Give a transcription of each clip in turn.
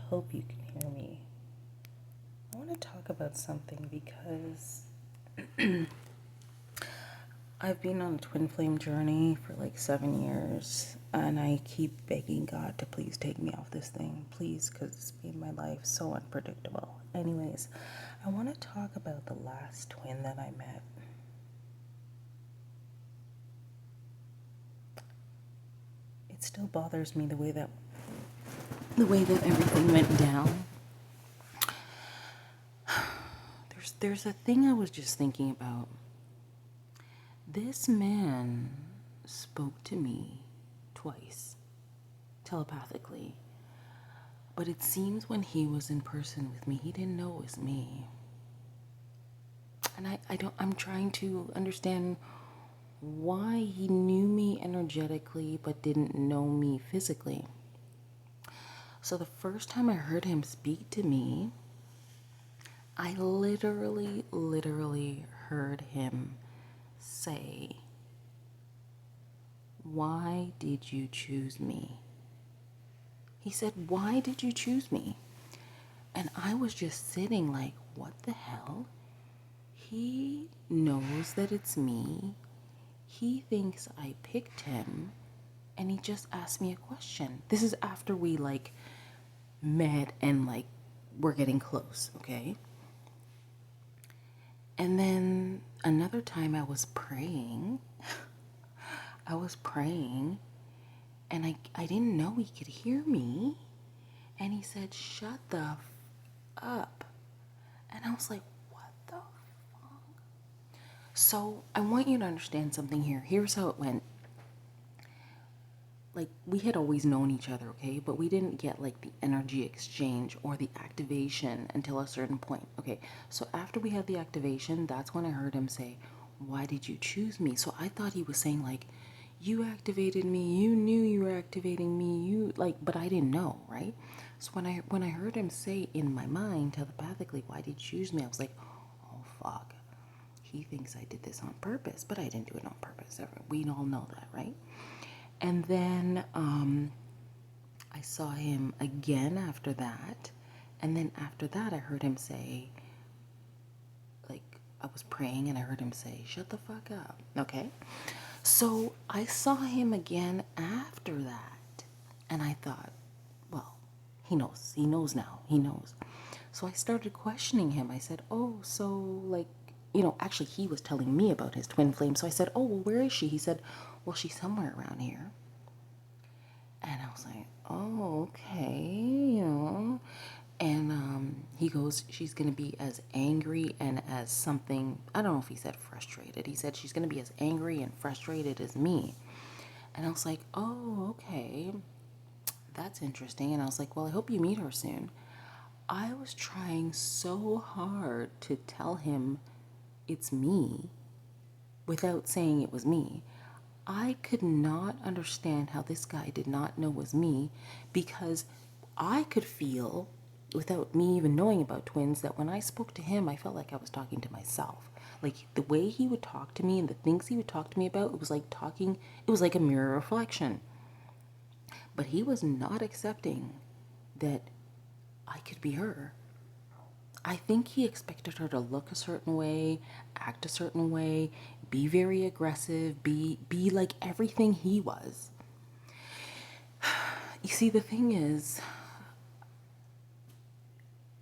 hope you can hear me. I want to talk about something because I've been on a twin flame journey for like 7 years, and I keep begging God to please take me off this thing, please, because it's made my life so unpredictable. Anyways, I want to talk about the last twin that I met. It still bothers me the way that everything went down. There's a thing I was just thinking about. This man spoke to me twice, telepathically. But it seems when he was in person with me, he didn't know it was me. And I'm trying to understand why he knew me energetically but didn't know me physically. So the first time I heard him speak to me, I literally heard him say, "Why did you choose me?" He said, "Why did you choose me?" And I was just sitting like, what the hell? He knows that it's me. He thinks I picked him. And he just asked me a question. This is after we met and we're getting close, okay? And then another time I was praying. And I didn't know he could hear me. And he said, "Shut the up." And I was like, what the fuck? So I want you to understand something here. Here's how it went. We had always known each other, okay? But we didn't get the energy exchange or the activation until a certain point. Okay, so after we had the activation, that's when I heard him say, "Why did you choose me?" So I thought he was saying you activated me, you knew you were activating me, but I didn't know, right? So when I heard him say in my mind telepathically, "Why did you choose me?" I was like, oh fuck. He thinks I did this on purpose, but I didn't do it on purpose. We all know that, right? And then I saw him again after that. And then after that, I heard him say, I was praying and I heard him say, "Shut the fuck up." Okay? So I saw him again after that. And I thought, well, he knows. He knows now. He knows. So I started questioning him. I said, "Oh, so actually he was telling me about his twin flame." So I said, "Oh, well, where is she?" He said, "Well, she's somewhere around here." And I was like, "Oh, okay, And he goes, "She's going to be as angry and as something," I don't know if he said frustrated. He said, "She's going to be as angry and frustrated as me." And I was like, "Oh, okay. That's interesting." And I was like, "Well, I hope you meet her soon." I was trying so hard to tell him it's me without saying it was me. I could not understand how this guy did not know it was me, because I could feel, without me even knowing about twins, that when I spoke to him, I felt like I was talking to myself. The way he would talk to me and the things he would talk to me about, it was like a mirror reflection. But he was not accepting that I could be her. I think he expected her to look a certain way, act a certain way, be very aggressive, be like everything he was. You see, the thing is,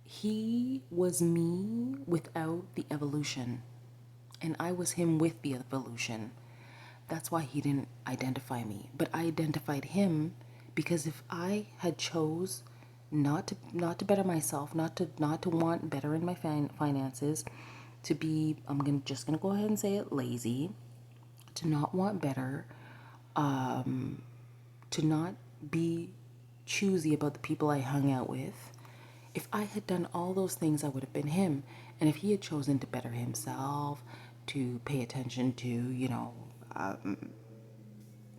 he was me without the evolution, and I was him with the evolution. That's why he didn't identify me, but I identified him, because if I had chose not to better myself, not to want better in my finances, to be, just gonna go ahead and say it, lazy, to not want better, to not be choosy about the people I hung out with. If I had done all those things, I would have been him. And if he had chosen to better himself, to pay attention to,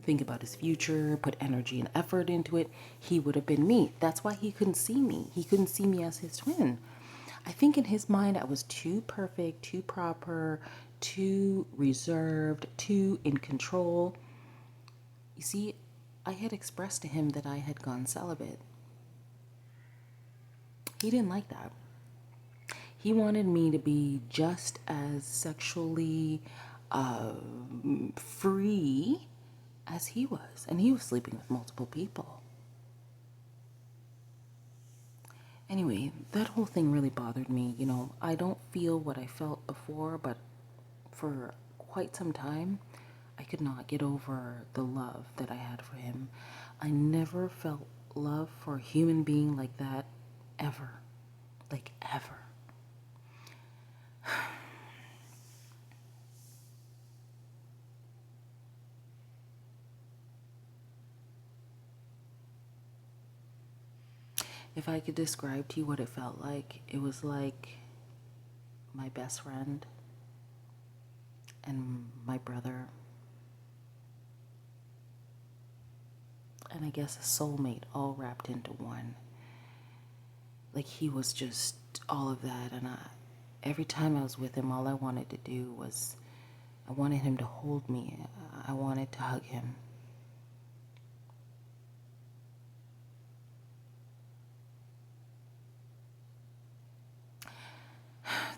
think about his future, put energy and effort into it, he would have been me. That's why he couldn't see me. He couldn't see me as his twin. I think in his mind, I was too perfect, too proper, too reserved, too in control. You see, I had expressed to him that I had gone celibate. He didn't like that. He wanted me to be just as sexually free as he was. And he was sleeping with multiple people. Anyway, that whole thing really bothered me. You know, I don't feel what I felt before, but for quite some time, I could not get over the love that I had for him. I never felt love for a human being like that, ever. Like, ever. If I could describe to you what it felt like, it was like my best friend and my brother, and I guess a soulmate all wrapped into one. Like, he was just all of that, and every time I was with him, all I wanted to do was, I wanted him to hold me. I wanted to hug him.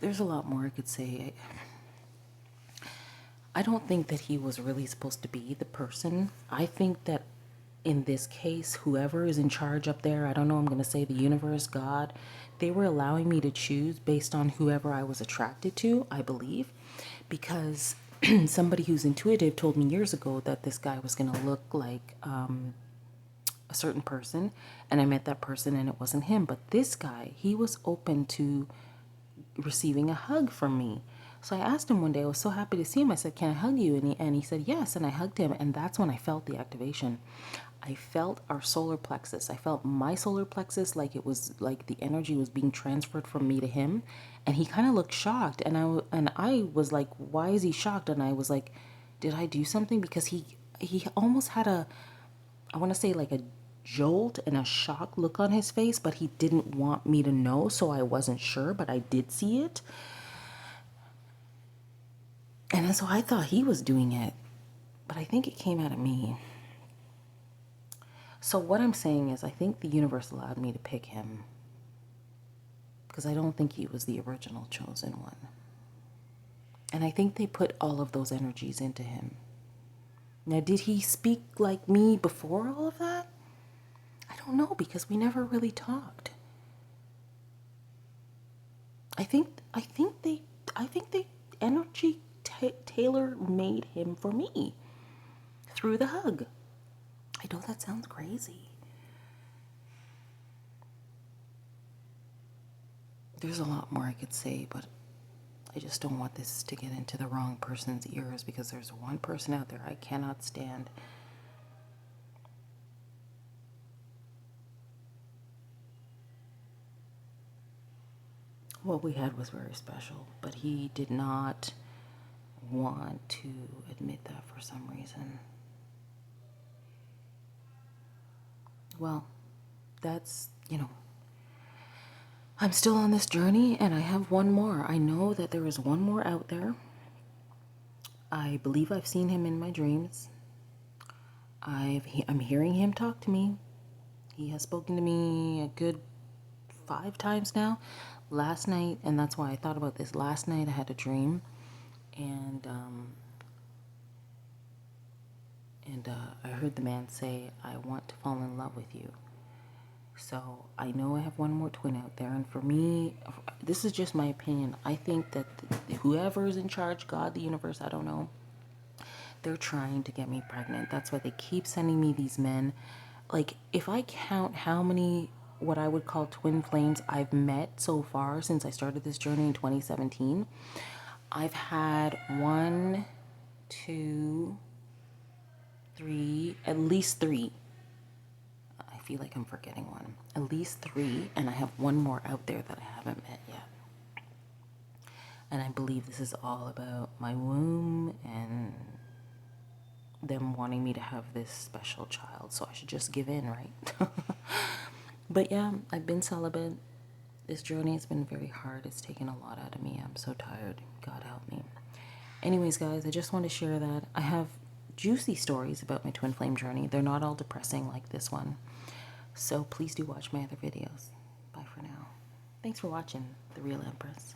There's a lot more I could say. I don't think that he was really supposed to be the person. I think that in this case, whoever is in charge up there, I don't know, I'm going to say the universe, God, they were allowing me to choose based on whoever I was attracted to, I believe, because somebody who's intuitive told me years ago that this guy was going to look like a certain person, and I met that person and it wasn't him. But this guy, he was open to receiving a hug from me. So I asked him one day, I was so happy to see him. I said, can I hug you? And he said, yes. And I hugged him. And that's when I felt the activation. I felt our solar plexus. I felt my solar plexus like it was like the energy was being transferred from me to him. And he kind of looked shocked. And I was like, why is he shocked? And I was like, did I do something? Because he almost had I want to say like a jolt and a shock look on his face, but he didn't want me to know, so I wasn't sure, but I did see it. And so I thought he was doing it, but I think it came out of me. So what I'm saying is I think the universe allowed me to pick him because I don't think he was the original chosen one. And I think they put all of those energies into him. Now, did he speak like me before all of that? I don't know, because we never really talked. I think they energy tailor made him for me through the hug. I know that sounds crazy. There's a lot more I could say, but I just don't want this to get into the wrong person's ears, because there's one person out there I cannot stand. What we had was very special, but he did not want to admit that for some reason. Well, that's, I'm still on this journey, and I have one more. I know that there is one more out there. I believe I've seen him in my dreams. I'm hearing him talk to me. He has spoken to me a good 5 times now. Last night, and that's why I thought about this. Last night I had a dream, and I heard the man say, I want to fall in love with you. So I know I have one more twin out there, and for me, this is just my opinion. I think that whoever is in charge, God, the universe, I don't know, they're trying to get me pregnant. That's why they keep sending me these men. Like, if I count how many what I would call twin flames I've met so far since I started this journey in 2017, I've had 1, 2, 3, at least 3. I feel like I'm forgetting one. At least 3, and I have one more out there that I haven't met yet. And I believe this is all about my womb and them wanting me to have this special child. So I should just give in, right? But yeah, I've been celibate. This journey has been very hard. It's taken a lot out of me. I'm so tired. God help me. Anyways, guys, I just want to share that. I have juicy stories about my twin flame journey. They're not all depressing like this one. So please do watch my other videos. Bye for now. Thanks for watching, The Real Empress.